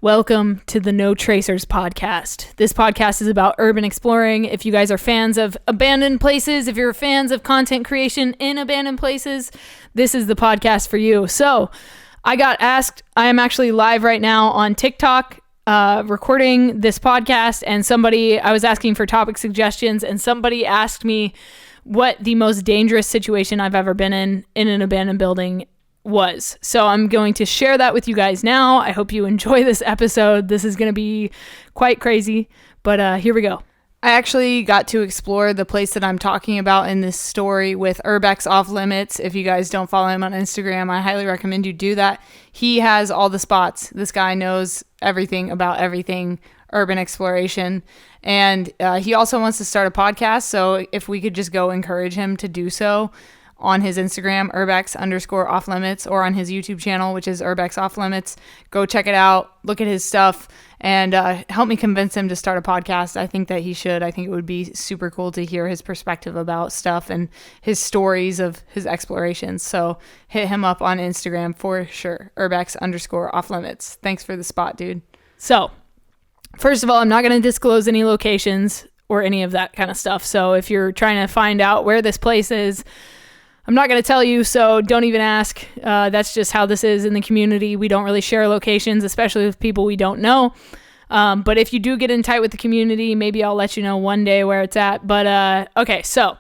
Welcome to the No Tracers podcast. This podcast is about urban exploring. If you guys are fans of abandoned places, if you're fans of content creation in abandoned places, this is the podcast for you. So I got asked, I am actually live right now on TikTok recording this podcast, and I was asking for topic suggestions, and somebody asked me what the most dangerous situation I've ever been in an abandoned building was. So I'm going to share that with you guys now. I hope you enjoy this episode. This is going to be quite crazy, but here we go. I actually got to explore the place that I'm talking about in this story with Urbex Off Limits. If you guys don't follow him on Instagram, I highly recommend you do that. He has all the spots. This guy knows everything about everything urban exploration. And he also wants to start a podcast. So if we could just go encourage him to do so on his Instagram, Urbex_Off Limits, or on his YouTube channel, which is Urbex Off Limits. Go check it out, look at his stuff, and help me convince him to start a podcast. I think that he should. I think it would be super cool to hear his perspective about stuff and his stories of his explorations. So hit him up on Instagram for sure, Urbex_Off Limits. Thanks for the spot, dude. So first of all, I'm not going to disclose any locations or any of that kind of stuff. So if you're trying to find out where this place is, I'm not going to tell you, so don't even ask. That's just how this is in the community. We don't really share locations, especially with people we don't know. But if you do get in tight with the community, maybe I'll let you know one day where it's at. But okay, so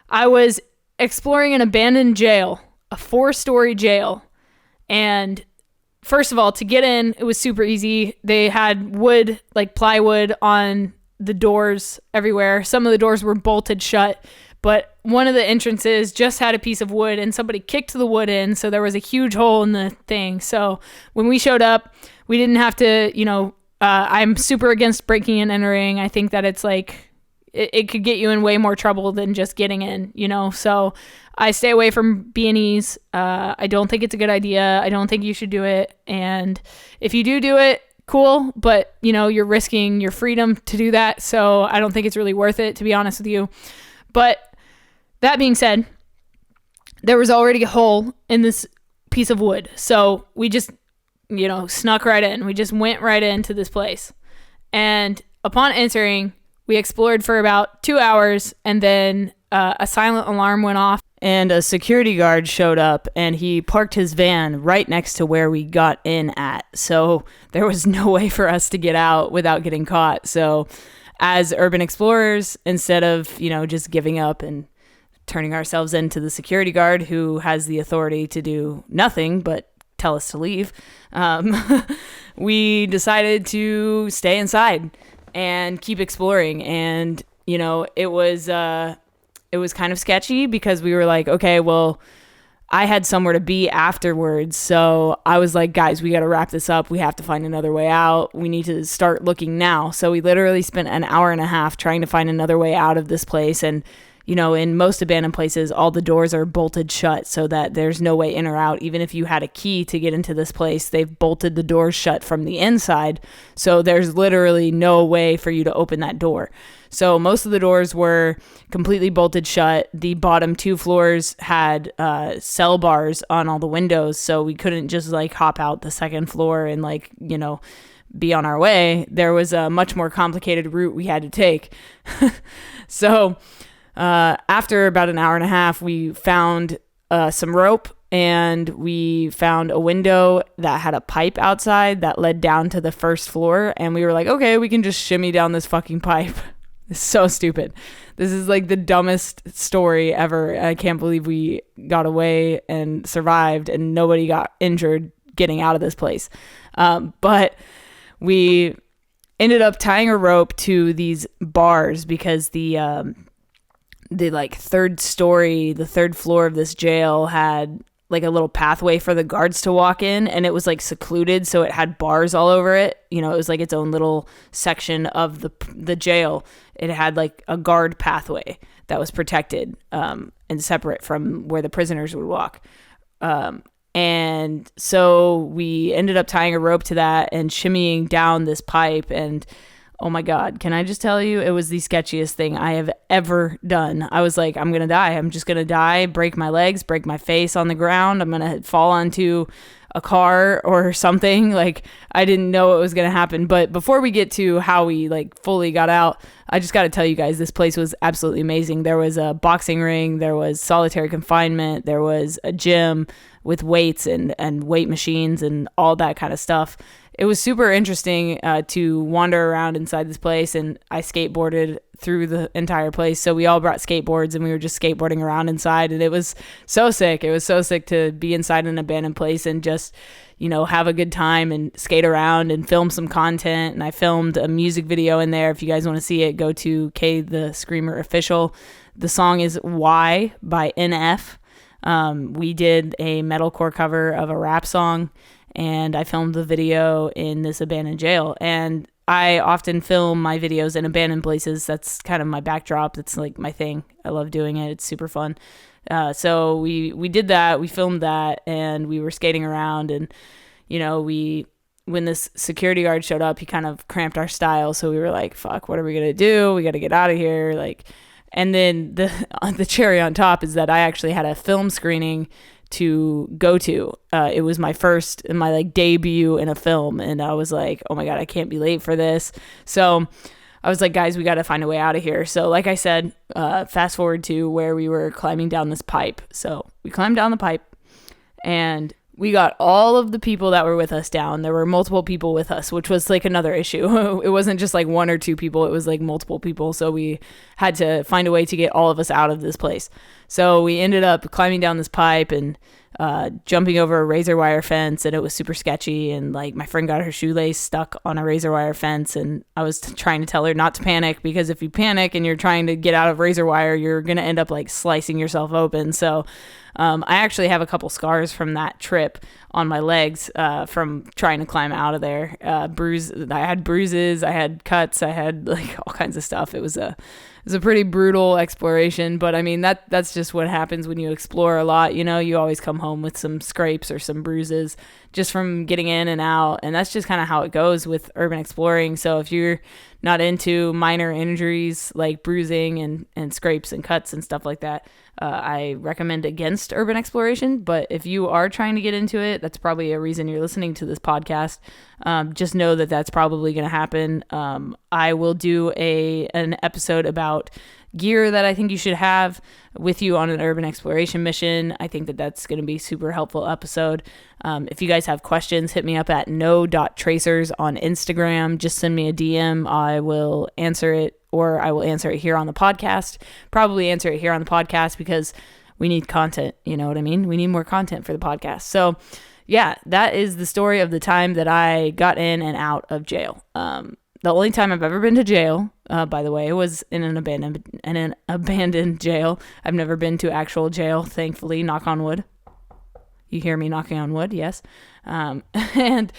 I was exploring an abandoned jail, a 4-story jail. And first of all, to get in, it was super easy. They had wood, like plywood, on the doors everywhere. Some of the doors were bolted shut. But one of the entrances just had a piece of wood, and somebody kicked the wood in, so there was a huge hole in the thing. So when we showed up, we didn't have to, I'm super against breaking and entering. I think that it's like, it could get you in way more trouble than just getting in, So I stay away from B&Es. I don't think it's a good idea. I don't think you should do it. And if you do it, cool. But, you're risking your freedom to do that. So I don't think it's really worth it, to be honest with you. But that being said, there was already a hole in this piece of wood. So we just, snuck right in. We just went right into this place. And upon entering, we explored for about 2 hours, and then a silent alarm went off. And a security guard showed up, and he parked his van right next to where we got in at. So there was no way for us to get out without getting caught. So as urban explorers, instead of, just giving up and turning ourselves into the security guard who has the authority to do nothing but tell us to leave, we decided to stay inside and keep exploring. And, it was kind of sketchy because we were like, okay, well, I had somewhere to be afterwards. So I was like, guys, we got to wrap this up. We have to find another way out. We need to start looking now. So we literally spent an hour and a half trying to find another way out of this place. And, in most abandoned places, all the doors are bolted shut so that there's no way in or out. Even if you had a key to get into this place, they've bolted the doors shut from the inside. So there's literally no way for you to open that door. So most of the doors were completely bolted shut. The bottom 2 floors had cell bars on all the windows. So we couldn't just hop out the second floor and be on our way. There was a much more complicated route we had to take. So after about an hour and a half, we found some rope, and we found a window that had a pipe outside that led down to the first floor. And we were like, okay, we can just shimmy down this fucking pipe. It's so stupid. This is the dumbest story ever. I can't believe we got away and survived and nobody got injured getting out of this place. But we ended up tying a rope to these bars because the third story, the third floor of this jail had a little pathway for the guards to walk in, and it was secluded, so it had bars all over it. It was its own little section of the jail. It had a guard pathway that was protected and separate from where the prisoners would walk. And so we ended up tying a rope to that and shimmying down this pipe, and Oh my God, can I just tell you, it was the sketchiest thing I have ever done. I was like, I'm going to die. I'm just going to die, break my legs, break my face on the ground. I'm going to fall onto a car or something. Like, I didn't know what was going to happen. But before we get to how we like fully got out, I just got to tell you guys, this place was absolutely amazing. There was a boxing ring, there was solitary confinement, there was a gym with weights and weight machines and all that kind of stuff. It was super interesting to wander around inside this place, and I skateboarded through the entire place. So we all brought skateboards and we were just skateboarding around inside, and it was so sick. It was so sick to be inside an abandoned place and just, you know, have a good time and skate around and film some content. And I filmed a music video in there. If you guys want to see it, go to K the Screamer Official. The song is Why by NF. We did a metalcore cover of a rap song, and I filmed the video in this abandoned jail. And I often film my videos in abandoned places. That's kind of my backdrop. That's like my thing. I love doing it. It's super fun. So we did that. We filmed that, and we were skating around. And, you know, when this security guard showed up, he kind of cramped our style. So we were like, fuck, what are we going to do? We got to get out of here. Like, and then the cherry on top is that I actually had a film screening to go to. It was my like debut in a film, and I was like, oh my God, I can't be late for this. So I was like, guys, we got to find a way out of here. So like I said, fast forward to where we were climbing down this pipe. So we climbed down the pipe, and we got all of the people that were with us down. There were multiple people with us, which was like another issue. It wasn't just like one or two people. It was like multiple people. So we had to find a way to get all of us out of this place. So we ended up climbing down this pipe and jumping over a razor wire fence, and it was super sketchy. And like my friend got her shoelace stuck on a razor wire fence, and I was trying to tell her not to panic, because if you panic and you're trying to get out of razor wire, you're going to end up like slicing yourself open. So I actually have a couple scars from that trip on my legs from trying to climb out of there. I had bruises, I had cuts, I had like all kinds of stuff. It was a pretty brutal exploration, but I mean, that's just what happens when you explore a lot. You know, you always come home with some scrapes or some bruises just from getting in and out. And that's just kind of how it goes with urban exploring. So if you're not into minor injuries like bruising and scrapes and cuts and stuff like that, I recommend against urban exploration. But if you are trying to get into it, that's probably a reason you're listening to this podcast. Just know that that's probably going to happen. I will do an episode about gear that I think you should have with you on an urban exploration mission. I think that that's going to be a super helpful episode. If you guys have questions, hit me up at no.tracers on Instagram. Just send me a DM. I will answer it, or I will answer it here on the podcast. Probably answer it here on the podcast because we need content. You know what I mean? We need more content for the podcast. So yeah, that is the story of the time that I got in and out of jail. The only time I've ever been to jail, by the way, was in an abandoned jail. I've never been to actual jail, thankfully, knock on wood. You hear me knocking on wood, yes. And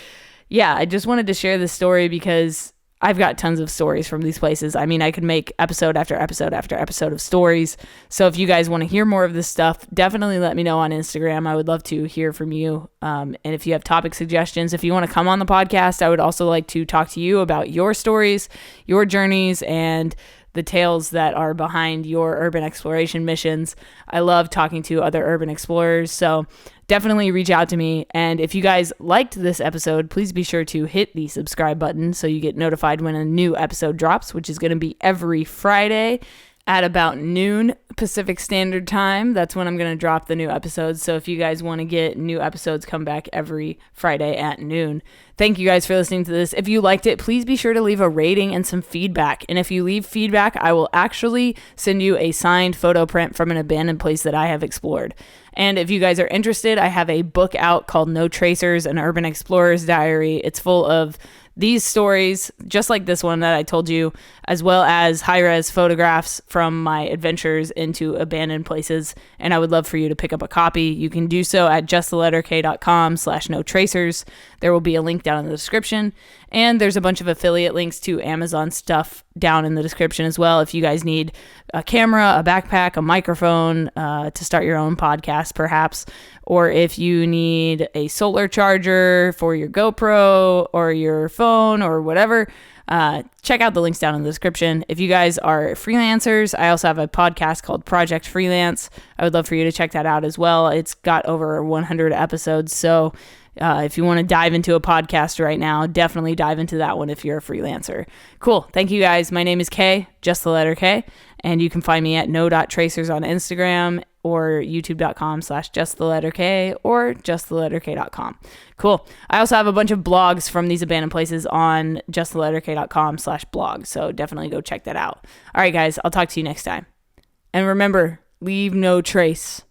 yeah, I just wanted to share this story because I've got tons of stories from these places. I mean, I could make episode after episode after episode of stories. So if you guys want to hear more of this stuff, definitely let me know on Instagram. I would love to hear from you. And if you have topic suggestions, if you want to come on the podcast, I would also like to talk to you about your stories, your journeys, and the tales that are behind your urban exploration missions. I love talking to other urban explorers. So definitely reach out to me. And if you guys liked this episode, please be sure to hit the subscribe button so you get notified when a new episode drops, which is going to be every Friday at about noon Pacific Standard Time. That's when I'm going to drop the new episodes. So if you guys want to get new episodes, come back every Friday at noon. Thank you guys for listening to this. If you liked it, please be sure to leave a rating and some feedback. And if you leave feedback, I will actually send you a signed photo print from an abandoned place that I have explored. And if you guys are interested, I have a book out called No Tracers, an Urban Explorer's Diary. It's full of these stories, just like this one that I told you, as well as high-res photographs from my adventures into abandoned places. And I would love for you to pick up a copy. You can do so at JustTheLetterK.com/no-tracers. There will be a link down in the description. And there's a bunch of affiliate links to Amazon stuff down in the description as well. If you guys need a camera, a backpack, a microphone to start your own podcast, podcast, perhaps, or if you need a solar charger for your GoPro or your phone or whatever, check out the links down in the description. If you guys are freelancers, I also have a podcast called Project Freelance. I would love for you to check that out as well. It's got over 100 episodes, so if you want to dive into a podcast right now, definitely dive into that one if you're a freelancer. Cool. Thank you guys. My name is Kay, just the letter K, and you can find me at no.tracers on Instagram or youtube.com/justtheletterk or justtheletterk.com. Cool. I also have a bunch of blogs from these abandoned places on justtheletterk.com/blog, so definitely go check that out. All right, guys, I'll talk to you next time. And remember, leave no trace.